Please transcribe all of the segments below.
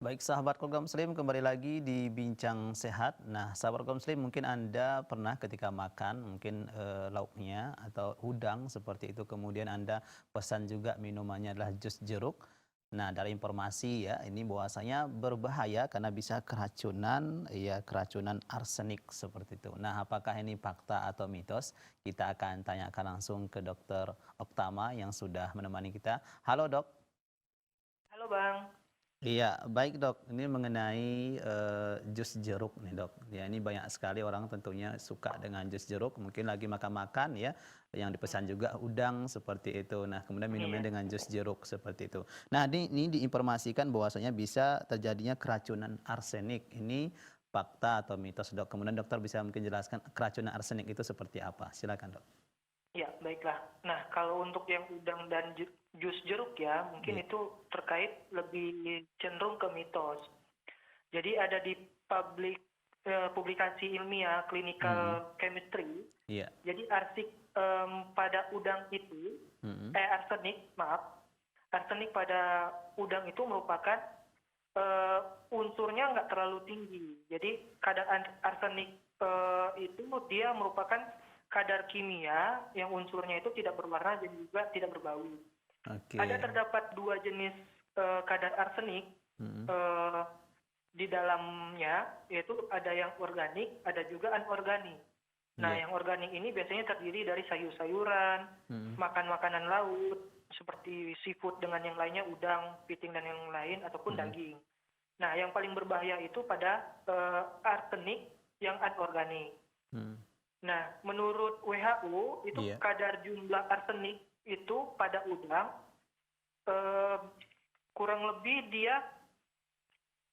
Baik sahabat keluarga muslim, kembali lagi di Bincang Sehat. Nah, sahabat keluarga muslim, mungkin Anda pernah ketika makan mungkin lauknya atau udang seperti itu, kemudian Anda pesan juga minumannya adalah jus jeruk. Nah, dari informasi ya, ini bahwasanya berbahaya karena bisa keracunan, ya keracunan arsenik seperti itu. Nah, apakah ini fakta atau mitos? Kita akan tanyakan langsung ke Dokter Oktama yang sudah menemani kita. Halo, Dok. Halo Bang. Iya, baik Dok. Ini mengenai jus jeruk nih Dok. Ya, ini banyak sekali orang tentunya suka dengan jus jeruk. Mungkin lagi makan-makan ya, yang dipesan juga udang seperti itu. Nah, kemudian minumnya Iya. dengan jus jeruk seperti itu. Nah, ini diinformasikan bahwasanya bisa terjadinya keracunan arsenik. Ini fakta atau mitos Dok. Kemudian dokter bisa mungkin jelaskan keracunan arsenik itu seperti apa? Silakan Dok. Ya, baiklah. Nah, kalau untuk yang udang dan jus jeruk ya, mungkin Iya. itu terkait lebih cenderung ke mitos. Jadi ada di publikasi ilmiah Mm-mm. clinical chemistry. Iya. Jadi pada udang itu, Mm-mm. arsenik, maaf, arsenik pada udang itu merupakan unsurnya nggak terlalu tinggi. Jadi kadar arsenik itu dia merupakan kadar kimia yang unsurnya itu tidak berwarna dan juga tidak berbau. Ada Oke. terdapat dua jenis kadar arsenik Mm-mm. eh, di dalamnya, yaitu ada yang organik, ada juga anorganik. Nah, Iya. yang organik ini biasanya terdiri dari sayur-sayuran, Mm-mm. makan makanan laut, seperti seafood dengan yang lainnya, udang, piting, dan yang lain, ataupun Mm-mm. daging. Nah, yang paling berbahaya itu pada arsenik yang anorganik. Mm. Nah, menurut WHO, itu Iya. kadar jumlah arsenik itu pada udang eh, kurang lebih dia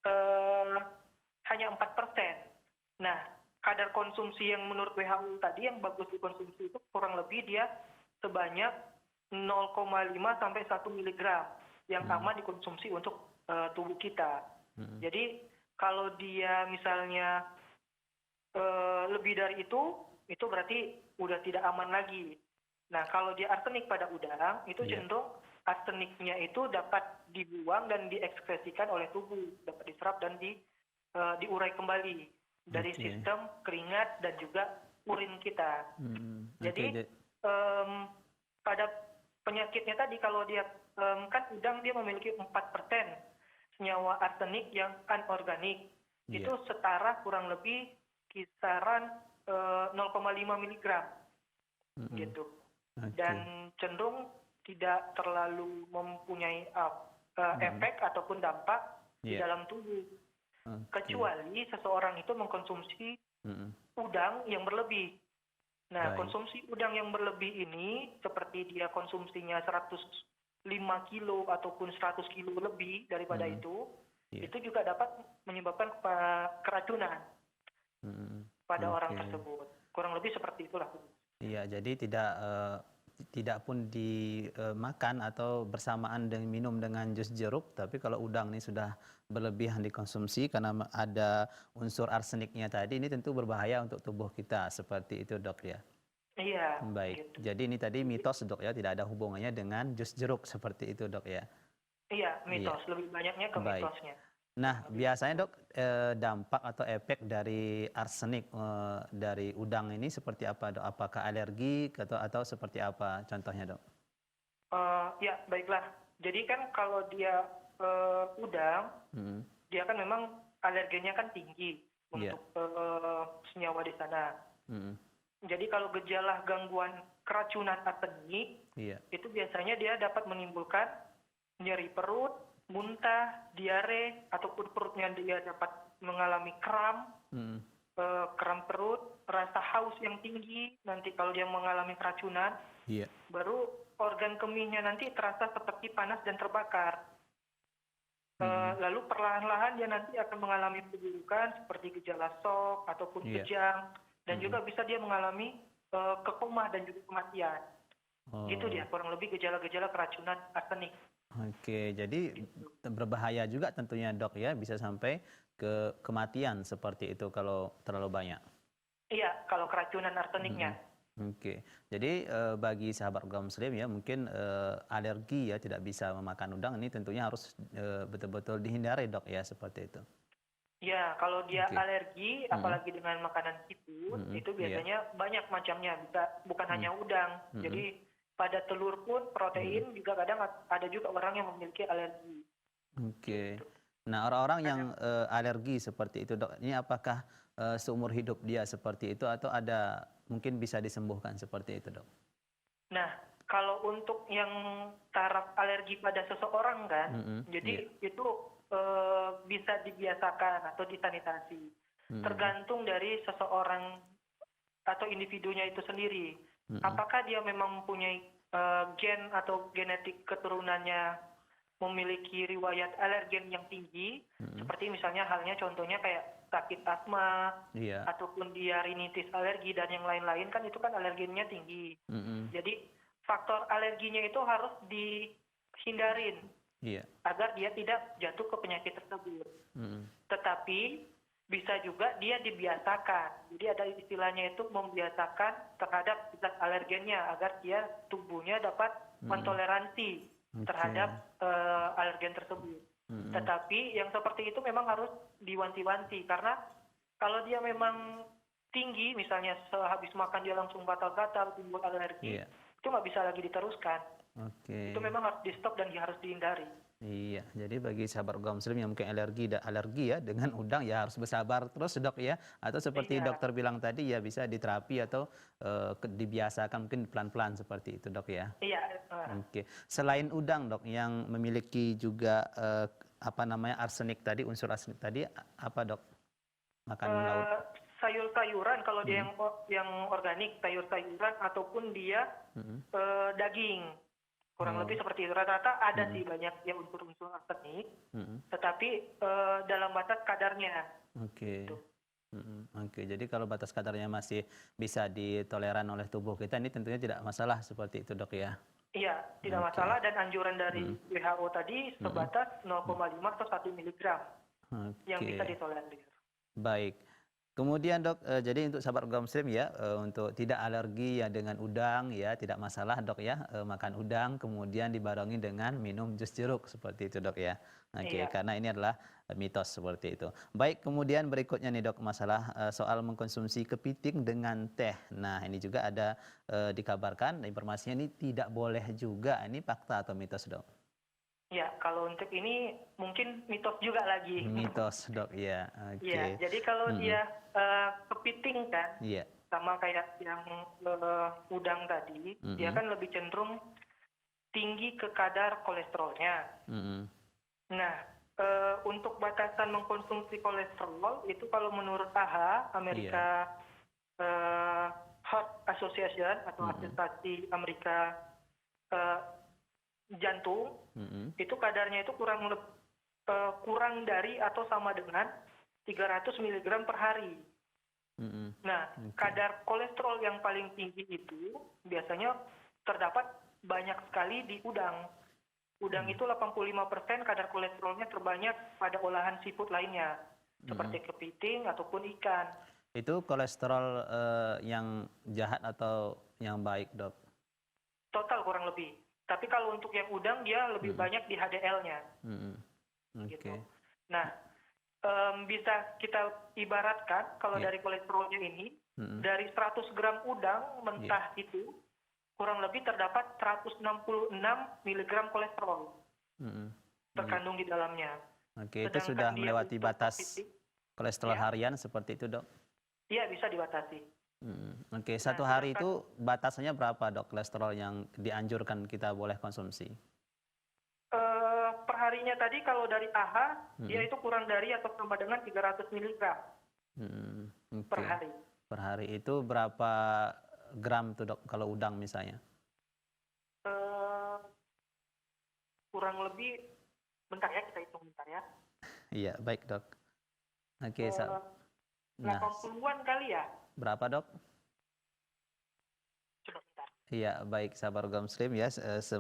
eh, hanya 4%. Nah, kadar konsumsi yang menurut WHO tadi yang bagus dikonsumsi itu kurang lebih dia sebanyak 0,5 sampai 1 miligram yang Mm. aman dikonsumsi untuk tubuh kita. Mm. Jadi kalau dia misalnya lebih dari itu berarti udah tidak aman lagi. Nah, kalau dia arsenik pada udang, itu Iya. cenderung arseniknya itu dapat dibuang dan diekskresikan oleh tubuh, dapat diserap dan diurai kembali dari Oke. sistem keringat dan juga urin kita. Mm. Oke. Jadi pada penyakitnya tadi, kalau dia kan udang dia memiliki 4% senyawa arsenik yang anorganik. Iya. Itu setara kurang lebih kisaran 0,5 miligram Mm. gitu. Oke. Dan cenderung tidak terlalu mempunyai Mm. efek ataupun dampak di Iya. dalam tubuh. Oke. Kecuali seseorang itu mengkonsumsi Mm. udang yang berlebih. Nah, Baik. konsumsi udang yang berlebih ini seperti dia konsumsinya 105 kilo ataupun 100 kilo lebih daripada Mm. Iya. itu juga dapat menyebabkan keracunan Mm. pada orang Oke. tersebut. Kurang lebih seperti itulah. Iya, jadi tidak pun dimakan atau bersamaan dengan minum dengan jus jeruk, tapi kalau udang ini sudah berlebihan dikonsumsi karena ada unsur arseniknya tadi, ini tentu berbahaya untuk tubuh kita. Seperti itu, Dok ya. Iya, Baik. gitu. Jadi ini tadi mitos, Dok ya, tidak ada hubungannya dengan jus jeruk seperti itu, Dok ya. Iya, Iya. mitos. Lebih banyaknya ke Baik. mitosnya. Nah, biasanya Dok, dampak atau efek dari arsenik dari udang ini seperti apa Dok? Apakah alergi atau seperti apa contohnya Dok? Ya, baiklah. Jadi kan kalau dia udang, Mm. dia kan memang alergennya kan tinggi Iya. untuk senyawa di sana. Mm. Jadi kalau gejala gangguan keracunan arsenik, Iya. itu biasanya dia dapat menimbulkan nyeri perut, muntah, diare, ataupun perutnya dia dapat mengalami kram, Mm. kram perut, rasa haus yang tinggi. Nanti kalau dia mengalami keracunan, Iya. baru organ kemihnya nanti terasa seperti panas dan terbakar. Mm. Lalu perlahan-lahan dia nanti akan mengalami perburukan seperti gejala shock ataupun Iya. kejang, dan Mm. juga bisa dia mengalami kekoma dan juga kematian. Gitu Oh, dia, kurang lebih gejala-gejala keracunan arsenik. oke. Jadi Gitu. berbahaya juga tentunya Dok ya, bisa sampai ke kematian seperti itu kalau terlalu banyak. Iya, kalau keracunan arseniknya. Mm-mm. Oke, jadi bagi sahabat kaum muslim ya mungkin alergi ya tidak bisa memakan udang ini tentunya harus betul-betul dihindari dok ya seperti itu. Ya, kalau dia Oke. alergi, Mm-mm. apalagi dengan makanan seafood, Mm-mm. itu Iya. biasanya banyak macamnya, bisa bukan Mm. hanya udang. Mm-mm. Jadi pada telur pun Mm-mm. protein juga kadang ada juga orang yang memiliki alergi. Oke. Gitu. Nah orang-orang yang Ada. alergi seperti itu dok, ini apakah seumur hidup dia seperti itu atau ada mungkin bisa disembuhkan seperti itu dok? Nah, kalau untuk yang taraf alergi pada seseorang kan, Mm-mm. Iya. jadi itu bisa dibiasakan atau disanitasi. Mm-mm. Tergantung dari seseorang atau individunya itu sendiri. Mm-mm. Apakah dia memang mempunyai gen atau genetik keturunannya memiliki riwayat alergen yang tinggi, Mm-mm. seperti misalnya halnya contohnya kayak sakit asma, Iya. ataupun dia rinitis alergi dan yang lain-lain kan itu kan alergennya tinggi. Mm-mm. Jadi faktor alerginya itu harus dihindarin Iya. agar dia tidak jatuh ke penyakit tersebut. Mm-mm. Tetapi bisa juga dia dibiasakan. Jadi ada istilahnya itu membiasakan terhadap zat alergennya agar dia tubuhnya dapat Mm-mm. mentoleransi Oke. terhadap alergen tersebut. Mm-mm. Tetapi yang seperti itu memang harus diwanti-wanti karena kalau dia memang tinggi, misalnya sehabis makan dia langsung gatal-gatal, timbul alergi, Iya. itu nggak bisa lagi diteruskan. Oke. Itu memang harus di stop dan harus dihindari. Iya, jadi bagi sahabat kaum muslim yang mungkin alergi ya dengan udang ya harus bersabar terus dok ya. Atau seperti Iya, dokter bilang tadi ya bisa diterapi atau dibiasakan mungkin pelan-pelan seperti itu dok ya. iya. Oke. Selain udang dok yang memiliki juga apa namanya arsenik tadi, unsur arsenik tadi apa dok? Makanan laut. Sayur-sayuran kalau dia Mm-mm. yang organik, sayur-sayuran ataupun dia Mm-mm. daging. Kurang Oh. lebih seperti itu. Rata-rata ada Mm-mm. sih banyak yang unsur-unsur arsenik, Mm-mm. tetapi dalam batas kadarnya. Oke. Gitu. Oke, jadi kalau batas kadarnya masih bisa ditoleran oleh tubuh kita, ini tentunya tidak masalah seperti itu dok ya. Iya, tidak Oke. masalah dan anjuran dari Mm. WHO tadi Mm-mm. sebatas 0,5 atau 1 miligram yang bisa Oke, ditolerir. baik. Kemudian dok, jadi untuk sahabat kaum muslim ya, untuk tidak alergi ya dengan udang ya, tidak masalah dok ya, makan udang kemudian dibarengi dengan minum jus jeruk seperti itu dok ya. Oke, Iya. karena ini adalah mitos seperti itu. Baik, kemudian berikutnya nih dok, masalah soal mengkonsumsi kepiting dengan teh. Nah, ini juga ada dikabarkan informasinya ini tidak boleh juga. Ini fakta atau mitos dok? Ya, kalau untuk ini mungkin mitos juga lagi. Mitos dok ya. Iya, Oke. jadi kalau Mm-mm. dia kepiting kan, Iya. sama kayak yang udang tadi, dia Mm-mm. kan lebih cenderung tinggi ke kadar kolesterolnya. Mm-mm. Nah, untuk batasan mengkonsumsi kolesterol itu kalau menurut AHA, Iya. Amerika Heart Association atau Mm-mm. Asosiasi Amerika eh, Jantung, Mm-mm. itu kadarnya itu kurang dari atau sama dengan 300 mg per hari. Mm-mm. Nah, Oke. kadar kolesterol yang paling tinggi itu biasanya terdapat banyak sekali di udang. Udang itu 85% kadar kolesterolnya terbanyak pada olahan seafood lainnya, seperti kepiting ataupun ikan. Itu kolesterol yang jahat atau yang baik, Dok? Total kurang lebih. Tapi kalau untuk yang udang dia lebih banyak di HDL-nya. Mm-mm. Gitu. Oke. Nah, bisa kita ibaratkan kalau Iya. dari kolesterolnya ini, Mm-mm. dari 100 gram udang mentah itu kurang lebih terdapat 166 mg kolesterol Mm-mm. terkandung di dalamnya. Oke, itu Sedangkan sudah dia melewati untuk batas kepiting, kolesterol ya, harian seperti itu, Dok? iya bisa dibatasi. Oke, Nah, satu hari sedangkan itu batasannya berapa, Dok, kolesterol yang dianjurkan kita boleh konsumsi? perharinya tadi kalau dari AHA, dia Mm-mm. itu kurang dari atau sama dengan 300 mg per Oke. hari. Per hari itu berapa gram tuh, Dok, kalau udang misalnya? Eh, kurang lebih, bentar ya kita hitung bentar ya. Iya, baik, Dok. Oke, nah, 80-an kali ya. berapa, Dok? Coba bentar. Iya, baik sahabat Organ Muslim ya,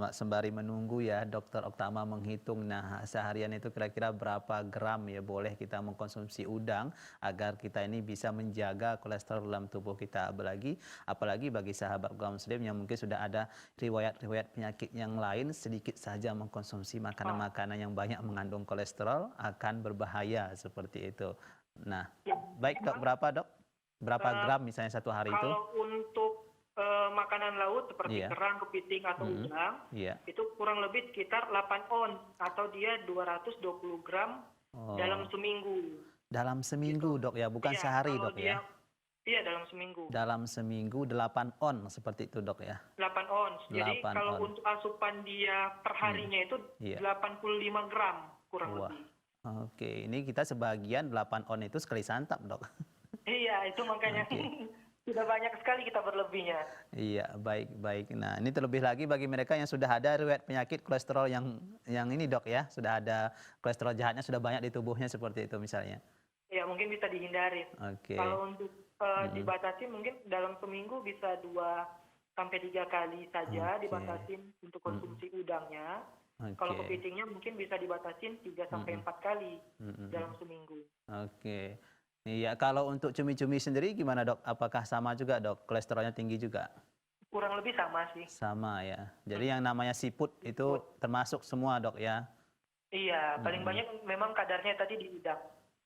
sembari menunggu ya Dokter Oktama menghitung, nah seharian itu kira-kira berapa gram ya boleh kita mengkonsumsi udang agar kita ini bisa menjaga kolesterol dalam tubuh kita. Apalagi bagi sahabat Organ Muslim yang mungkin sudah ada riwayat-riwayat penyakit yang lain, sedikit saja mengkonsumsi Oh, makanan-makanan yang banyak mengandung kolesterol akan berbahaya seperti itu. Nah, ya, baik Dok, memang berapa Dok? Berapa eh, gram misalnya satu hari itu? kalau untuk makanan laut seperti Iya. kerang, kepiting atau Mm-mm. udang, Iya. itu kurang lebih sekitar 8 ons atau dia 220 gram dalam Oh. seminggu Dalam seminggu gitu. Dok ya, bukan Iya, sehari kalau Dok ya? dia iya dalam seminggu Dalam seminggu 8 on seperti itu Dok ya? 8 ons. Jadi 8 kalau on. untuk asupan dia per Hmm, harinya itu iya. 85 gram kurang Wah, lebih. oke. Ini kita sebagian 8 on itu sekali santap Dok. Iya, itu makanya Oke. sudah banyak sekali kita berlebihnya. Iya, baik-baik. Nah, ini terlebih lagi bagi mereka yang sudah ada riwayat penyakit kolesterol yang ini Dok ya, sudah ada kolesterol jahatnya sudah banyak di tubuhnya seperti itu misalnya. Ya mungkin bisa dihindarin. Oke. Kalau untuk Mm-mm. dibatasi mungkin dalam seminggu bisa 2 sampai 3 kali saja Oke. dibatasin untuk Mm-mm. konsumsi udangnya. Kalau Oke. kepitingnya mungkin bisa dibatasin 3 sampai Mm-mm. 4 kali dalam Mm-mm. seminggu. Oke. Iya, kalau untuk cumi-cumi sendiri gimana Dok? Apakah sama juga Dok? Kolesterolnya tinggi juga? Kurang lebih sama sih. Sama ya. Hmm, Jadi yang namanya siput itu seafood. termasuk semua Dok ya? Iya, paling Mm-mm. banyak memang kadarnya tadi di udang.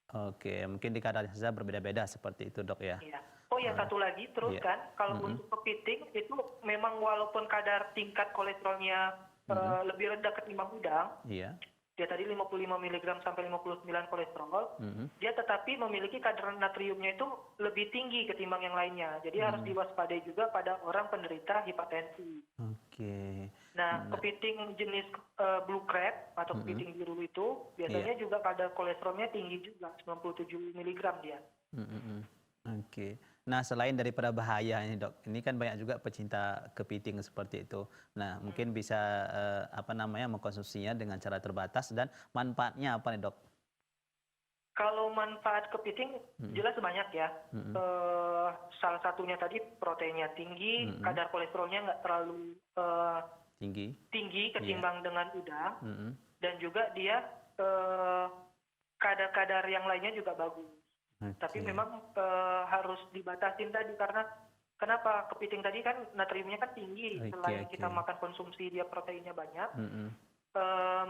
Oke, mungkin di kadar saja berbeda-beda seperti itu Dok ya? Iya. Oh ya, Eh, satu lagi terus iya. kan, kalau Mm-mm. untuk kepiting itu memang walaupun kadar tingkat kolesterolnya Mm-mm. lebih rendah ketimbang udang, Iya. dia tadi 55 miligram sampai 59 kolesterol, Mm-mm. dia tetapi memiliki kadar natriumnya itu lebih tinggi ketimbang yang lainnya. Jadi harus Mm. diwaspadai juga pada orang penderita hipertensi. Oke. Nah, Nah, kepiting jenis blue crab atau mm-mm. kepiting biru itu Iya. biasanya juga kadar kolesterolnya tinggi juga, 97 miligram dia. Mm-mm. Oke. Nah, selain daripada bahaya ini Dok, ini kan banyak juga pecinta kepiting seperti itu. Nah, mungkin bisa apa namanya mengkonsumsinya dengan cara terbatas dan manfaatnya apa nih Dok? Kalau manfaat kepiting Mm-mm. jelas banyak ya. Mm-mm. Salah satunya tadi proteinnya tinggi, Mm-mm. kadar kolesterolnya nggak terlalu Tinggi. tinggi Iya. ketimbang dengan udang, Mm-mm. dan juga dia eh, kadar-kadar yang lainnya juga bagus. Tapi Oke. memang harus dibatasin tadi karena kenapa kepiting tadi kan natriumnya kan tinggi, Oke, selain oke. kita makan konsumsi dia proteinnya banyak, Mm-mm. em,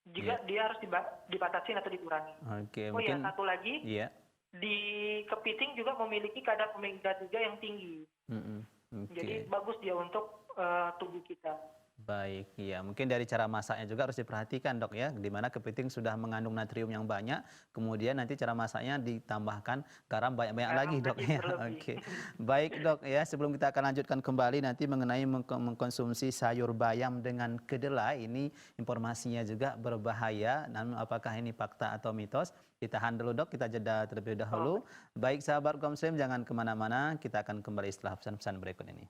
Iya. juga dia harus dibatasin atau dikurangi. Oke, Oh ya, mungkin satu lagi, iya. di kepiting juga memiliki kadar omega 3 yang tinggi. Mm-mm. Jadi Oke. bagus dia untuk tubuh kita. Baik, iya. Mungkin dari cara masaknya juga harus diperhatikan Dok ya, di mana kepiting sudah mengandung natrium yang banyak, kemudian nanti cara masaknya ditambahkan garam banyak-banyak lagi Garam Dok tadi ya. berlebih. Oke. Baik Dok ya, sebelum kita akan lanjutkan kembali nanti mengenai mengkonsumsi sayur bayam dengan kedelai, ini informasinya juga berbahaya, namun apakah ini fakta atau mitos? Ditahan dulu Dok, kita jeda terlebih Oh, dahulu. Baik sahabat Komsem, jangan kemana-mana, kita akan kembali setelah pesan-pesan berikut ini.